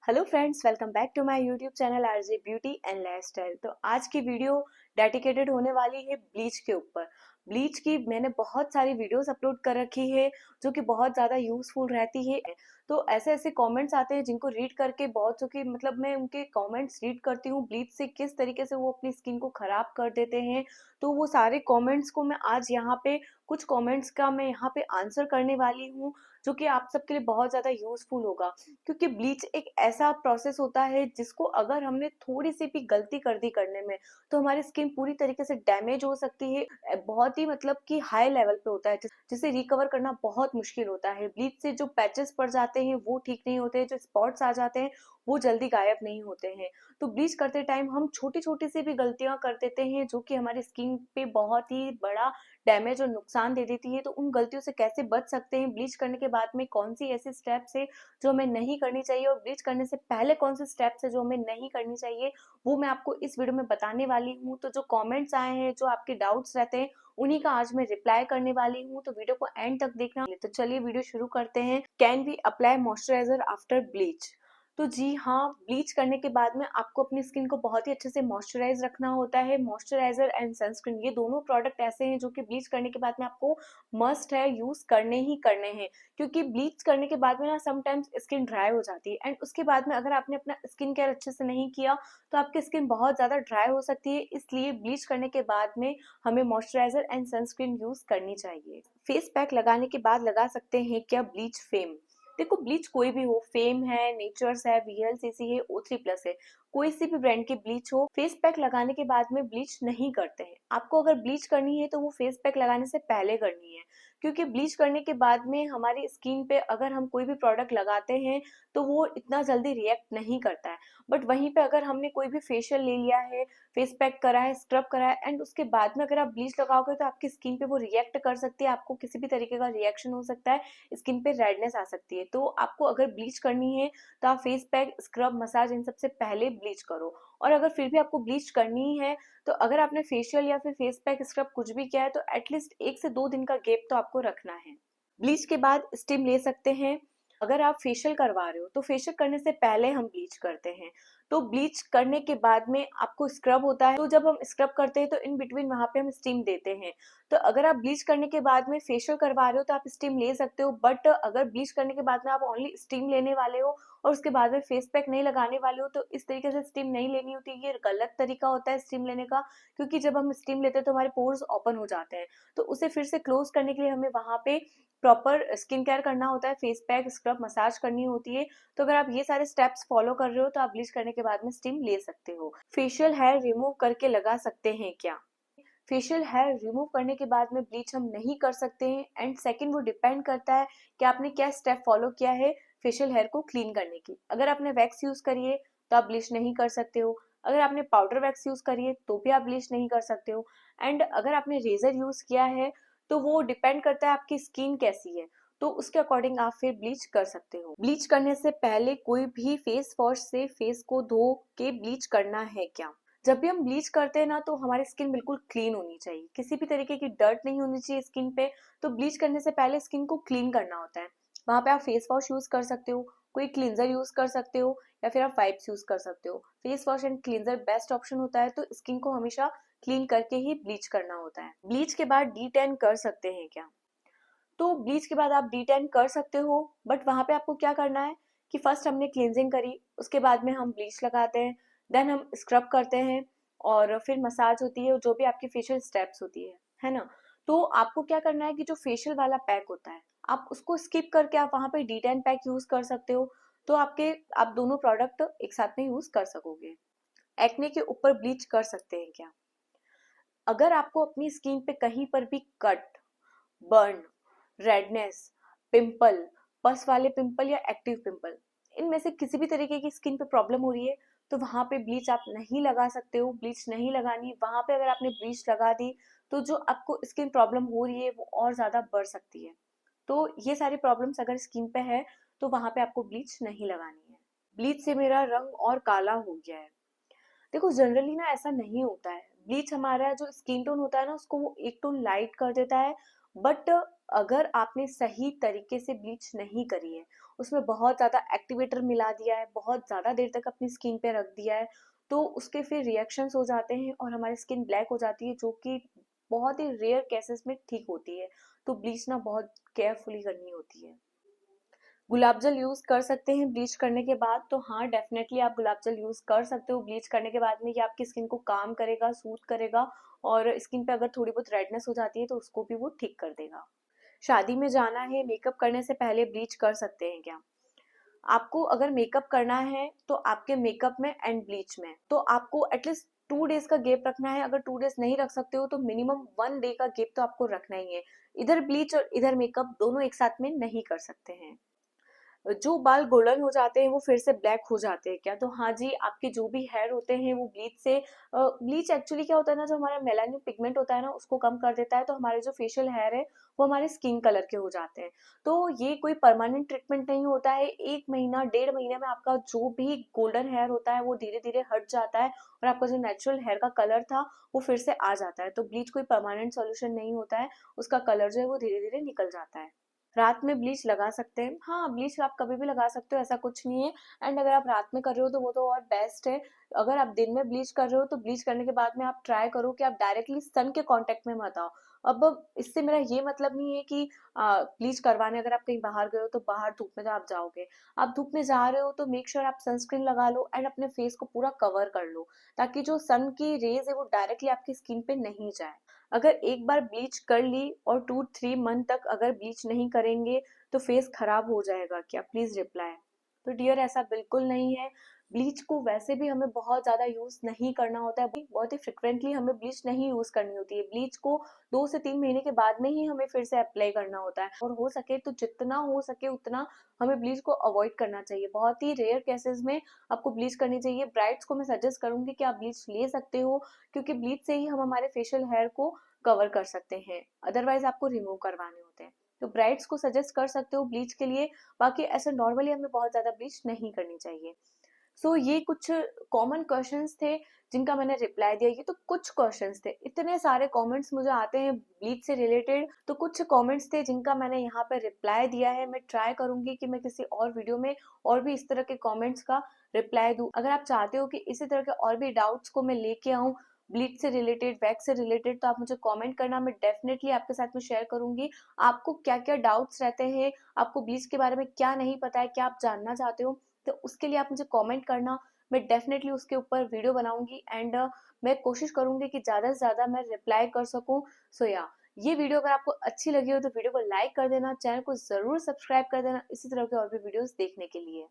Hello friends, welcome back to my YouTube channel RJ beauty and lifestyle. तो आज की video dedicated होने वाली है ब्लीच के ऊपर। ब्लीच की मैंने बहुत सारी वीडियोस अपलोड कर रखी है जो कि बहुत ज़्यादा यूजफुल रहती है। तो ऐसे ऐसे कमेंट्स आते हैं जिनको रीड करके बहुत जो कि मतलब मैं उनके कमेंट्स रीड करती हूँ ब्लीच से किस तरीके से वो अपनी स्किन को खराब कर देते हैं। तो वो सारे कमेंट्स को मैं आज यहाँ पे कुछ कमेंट्स का मैं यहाँ पे आंसर करने वाली हूँ जो कि आप सबके लिए बहुत ज़्यादा यूजफुल होगा। क्योंकि ब्लीच एक ऐसा प्रोसेस होता है जिसको अगर हमने थोड़ी सी भी गलती कर दी करने में तो हमारी स्किन पूरी तरीके से डैमेज हो सकती है। बहुत ही मतलब कि हाई लेवल पे होता है जिसे रिकवर करना बहुत मुश्किल होता है। ब्लीच से जो पैचेस पड़ जाते हैं वो ठीक नहीं होते, जो स्पॉट्स आ जाते हैं वो जल्दी गायब नहीं होते हैं। तो ब्लीच करते टाइम हम छोटी छोटी सी भी गलतियां कर देते हैं जो कि हमारी स्किन पे बहुत ही बड़ा डैमेज और नुकसान दे देती है। तो उन गलतियों से कैसे बच सकते हैं, ब्लीच करने के बाद में कौन सी ऐसी स्टेप्स है जो हमें नहीं करनी चाहिए और ब्लीच करने से पहले कौन से स्टेप्स है जो हमें नहीं करनी चाहिए, वो मैं आपको इस वीडियो में बताने वाली हूँ। तो जो कमेंट्स आए हैं, जो आपके डाउट्स रहते हैं, उन्हीं का आज मैं रिप्लाई करने वाली हूँ। तो वीडियो को एंड तक देखना। तो चलिए वीडियो शुरू करते हैं। Can we apply moisturiser after bleach? तो जी हाँ, ब्लीच करने के बाद में आपको अपनी स्किन को बहुत ही अच्छे से मॉइस्चराइज रखना होता है। मॉइस्चराइजर एंड सनस्क्रीन, ये दोनों प्रोडक्ट ऐसे हैं जो कि ब्लीच करने के बाद में आपको मस्ट है यूज करने ही करने हैं। क्योंकि ब्लीच करने के बाद में ना समटाइम्स स्किन ड्राई हो जाती है एंड उसके बाद में अगर आपने अपना स्किन केयर अच्छे से नहीं किया तो आपकी स्किन बहुत ज्यादा ड्राई हो सकती है। इसलिए ब्लीच करने के बाद में हमें मॉइस्चराइजर एंड सनस्क्रीन यूज करनी चाहिए। फेस पैक लगाने के बाद लगा सकते हैं क्या ब्लीच फेम? देखो, ब्लीच कोई भी हो, फेम है, नेचर्स है, वीएलसीसी है, O3+ है, कोई सी भी ब्रांड की ब्लीच हो, फेस पैक लगाने के बाद में ब्लीच नहीं करते हैं। आपको अगर ब्लीच करनी है तो वो फेस पैक लगाने से पहले करनी है। क्योंकि ब्लीच करने के बाद में हमारी स्किन पे अगर हम कोई भी प्रोडक्ट लगाते हैं तो वो इतना जल्दी रिएक्ट नहीं करता है। बट वहीं पे अगर हमने कोई भी फेशियल ले लिया है, फेस पैक करा है, स्क्रब करा है एंड उसके बाद में अगर आप ब्लीच लगाओगे तो आपकी स्किन पे वो रिएक्ट कर सकती है, आपको किसी भी तरीके का रिएक्शन हो सकता है, स्किन पे रेडनेस आ सकती है। तो आपको अगर ब्लीच करनी है तो आप फेस पैक, स्क्रब, मसाज इन सबसे पहले ब्लीच करो। और अगर फिर भी आपको ब्लीच करनी ही है तो अगर आपने फेशियल या फिर फेस पैक, स्क्रब कुछ भी किया है तो एटलीस्ट 1 से 2 दिन का गैप तो आपको रखना है। ब्लीच के बाद स्टीम ले सकते हैं। अगर आप फेशियल करवा रहे हो तो फेशियल करने से पहले हम ब्लीच करते हैं। तो ब्लीच करने के बाद में आपको स्क्रब होता है, तो जब हम स्क्रब करते हैं तो इन बिटवीन वहां पे हम स्टीम देते हैं। तो अगर आप ब्लीच करने के बाद में फेशियल करवा रहे हो तो आप स्टीम ले सकते हो। बट अगर ब्लीच करने के बाद में आप ओनली स्टीम लेने वाले हो और उसके बाद में फेस पैक नहीं लगाने वाले हो तो इस तरीके से स्टीम नहीं लेनी होती। ये गलत तरीका होता है स्टीम लेने का। क्योंकि जब हम स्टीम लेते हैं तो हमारे पोर्स ओपन हो जाते हैं। तो उसे फिर से क्लोज करने के लिए हमें वहां पे प्रॉपर स्किन केयर करना होता है, फेस पैक, स्क्रब, मसाज करनी होती है। तो अगर आप ये सारे स्टेप्स फॉलो कर रहे हो तो आप ब्लीच करने के बाद में स्टीम ले सकते हो। फेशियल हेयर रिमूव करके लगा सकते हैं क्या? फेशियल हेयर रिमूव करने के बाद में ब्लीच हम नहीं कर सकते हैं। एंड सेकंड, वो डिपेंड करता है कि आपने क्या स्टेप फॉलो किया है फेशियल हेयर को क्लीन करने की। अगर आपने वैक्स यूज करी है तो आप ब्लीच नहीं कर सकते हो। अगर आपने पाउडर वैक्स यूज करी है तो भी आप ब्लीच नहीं कर सकते हो। एंड अगर आपने रेजर यूज किया है तो वो डिपेंड करता है आपकी स्किन कैसी है, तो उसके अकॉर्डिंग आप फिर ब्लीच कर सकते हो। ब्लीच करने से पहले कोई भी फेस वॉश से फेस को धो के ब्लीच करना है क्या? जब भी हम ब्लीच करते हैं ना तो हमारी स्किन बिल्कुल क्लीन होनी चाहिए, किसी भी तरीके की डर्ट नहीं होनी चाहिए स्किन पे। तो ब्लीच करने से पहले स्किन को क्लीन करना होता है। वहां पे आप फेस वॉश यूज कर सकते हो, कोई क्लींजर यूज कर सकते हो या फिर आप वाइप्स यूज कर सकते हो। Face wash and cleanser best option होता है। तो स्किन को हमेशा क्लीन करके ही ब्लीच करना होता है। ब्लीच के बाद डी टैन कर सकते हैं क्या? तो ब्लीच के बाद आप डी टैन कर सकते हो। बट वहां पे आपको क्या करना है कि फर्स्ट हमने क्लींजिंग करी, उसके बाद में हम ब्लीच लगाते हैं, देन हम स्क्रब करते हैं और फिर मसाज होती है, जो भी आपकी फेशियल स्टेप्स होती है ना। तो आपको क्या करना है कि जो फेशियल वाला पैक होता है आप उसको स्किप करके आप वहां पे डी10 पैक यूज कर सकते हो। तो आप दोनों प्रोडक्ट एक साथ में यूज कर सकोगे। एक्ने के ऊपर ब्लीच कर सकते हैं क्या? अगर आपको अपनी स्किन पे कहीं पर भी कट, बर्न, रेडनेस, पिंपल, पस वाले पिंपल या एक्टिव पिंपल, इनमें से किसी भी तरीके की स्किन पे प्रॉब्लम हो रही है तो वहां पे ब्लीच आप नहीं लगा सकते हो। ब्लीच नहीं लगानी। वहां पे अगर आपने ब्लीच लगा दी तो जो आपको स्किन प्रॉब्लम हो रही है वो और ज्यादा बढ़ सकती है। तो ये सारी प्रॉब्लम्स अगर स्किन पे है तो वहां पे आपको ब्लीच नहीं लगानी है। ब्लीच से मेरा रंग और काला हो गया है। देखो, जनरली ना ऐसा नहीं होता है। ब्लीच हमारा जो स्किन टोन होता है ना उसको वो एक टोन लाइट कर देता है। बट अगर आपने सही तरीके से ब्लीच नहीं करी है उसमें बहुत ज़्यादा एक्टिवेटर मिला दिया है, बहुत ज़्यादा देर तक अपनी स्किन पे रख दिया है, तो उसके फिर रिएक्शंस हो जाते हैं और हमारी स्किन ब्लैक हो जाती है, जो कि बहुत ही रेयर केसेस में ठीक होती है। तो ब्लीच ना बहुत केयरफुली करनी होती है। गुलाब जल यूज कर सकते हैं ब्लीच करने के बाद, तो हाँ डेफिनेटली आप गुलाब जल यूज कर सकते हो ब्लीच करने के बाद में। ये आपकी स्किन को काम करेगा, सूट करेगा, और स्किन पे अगर थोड़ी बहुत रेडनेस हो जाती है तो उसको भी वो ठीक कर देगा। शादी में जाना है, मेकअप करने से पहले ब्लीच कर सकते हैं क्या? आपको अगर मेकअप करना है तो आपके मेकअप में एंड ब्लीच में तो आपको एटलीस्ट 2 डेज का गैप रखना है। अगर 2 डेज नहीं रख सकते हो तो मिनिमम 1 डे का गैप तो आपको रखना ही है। इधर ब्लीच और इधर मेकअप दोनों एक साथ में नहीं कर सकते हैं। जो बाल गोल्डन हो जाते हैं वो फिर से ब्लैक हो जाते हैं क्या? तो हाँ जी, आपके जो भी हेयर होते हैं वो ब्लीच से, ब्लीच एक्चुअली क्या होता है ना, जो हमारा मेलानिन पिगमेंट होता है ना उसको कम कर देता है, तो हमारे जो फेशियल हेयर है वो हमारे स्किन कलर के हो जाते हैं। तो ये कोई परमानेंट ट्रीटमेंट नहीं होता है। 1 महीना 1.5 महीने में आपका जो भी गोल्डन हेयर होता है वो धीरे धीरे हट जाता है और आपका जो नेचुरल हेयर का कलर था वो फिर से आ जाता है। तो ब्लीच कोई परमानेंट सोल्यूशन नहीं होता है, उसका कलर जो है वो धीरे धीरे निकल जाता है। रात में ब्लीच लगा सकते हैं, हाँ ब्लीच आप कभी भी लगा सकते हो, ऐसा कुछ नहीं है। एंड अगर आप रात में कर रहे हो तो वो तो और बेस्ट है। अगर आप दिन में ब्लीच कर रहे हो तो ब्लीच करने के बाद में आप ट्राई करो कि आप डायरेक्टली सन के कांटेक्ट में मत आओ। अब इससे मेरा ये मतलब नहीं है कि ब्लीच करवाने अगर आप कहीं बाहर गए हो तो बाहर धूप में तो आप जाओगे। आप धूप में जा रहे हो तो मेक श्योर आप सनस्क्रीन लगा लो एंड अपने फेस को पूरा कवर कर लो, ताकि जो सन की रेज है वो डायरेक्टली आपकी स्किन पे नहीं जाए। अगर एक बार ब्लीच कर ली और 2-3 मंथ तक अगर ब्लीच नहीं करेंगे तो फेस खराब हो जाएगा क्या? Please reply. तो डियर ऐसा बिल्कुल नहीं है। ब्लीच को वैसे भी हमें बहुत ज्यादा यूज नहीं करना होता है, बहुत ही फ्रिक्वेंटली हमें ब्लीच नहीं यूज करनी होती है। ब्लीच को 2 से 3 महीने के बाद में ही हमें फिर से अप्लाई करना होता है, और हो सके तो जितना हो सके उतना हमें ब्लीच को अवॉइड करना चाहिए। बहुत ही रेयर केसेस में आपको ब्लीच करनी चाहिए। ब्राइड्स को मैं सजेस्ट करूंगी कि आप ब्लीच ले सकते हो, क्योंकि ब्लीच से ही हम हमारे फेशियल हेयर को कवर कर सकते हैं, अदरवाइज आपको रिमूव करवाने होते हैं। तो ब्राइड्स को सजेस्ट कर सकते हो ब्लीच के लिए। बाकी ऐसे नॉर्मली हमें बहुत ज्यादा ब्लीच नहीं करनी चाहिए। ये कुछ कॉमन क्वेश्चंस थे जिनका मैंने रिप्लाई दिया। ये तो कुछ क्वेश्चंस थे, इतने सारे कमेंट्स मुझे आते हैं ब्लीच से रिलेटेड, तो कुछ कमेंट्स थे जिनका मैंने यहाँ पे रिप्लाई दिया है। मैं ट्राई करूंगी कि मैं किसी और वीडियो में और भी इस तरह के कमेंट्स का रिप्लाई दूं। अगर आप चाहते हो कि इसी तरह के और भी डाउट्स को मैं लेके आऊं ब्लीच से रिलेटेड, वैक्स से रिलेटेड, तो आप मुझे कमेंट करना, मैं डेफिनेटली आपके साथ में शेयर करूंगी आपको क्या क्या डाउट्स रहते हैं, आपको ब्लीच के बारे में क्या नहीं पता है, क्या आप जानना चाहते हो। तो उसके लिए आप मुझे कमेंट करना, मैं डेफिनेटली उसके ऊपर वीडियो बनाऊंगी। एंड मैं कोशिश करूंगी कि ज्यादा से ज्यादा मैं रिप्लाई कर सकूं। या ये वीडियो अगर आपको अच्छी लगी हो तो वीडियो को लाइक कर देना, चैनल को जरूर सब्सक्राइब कर देना इसी तरह के और भी वीडियोस देखने के लिए।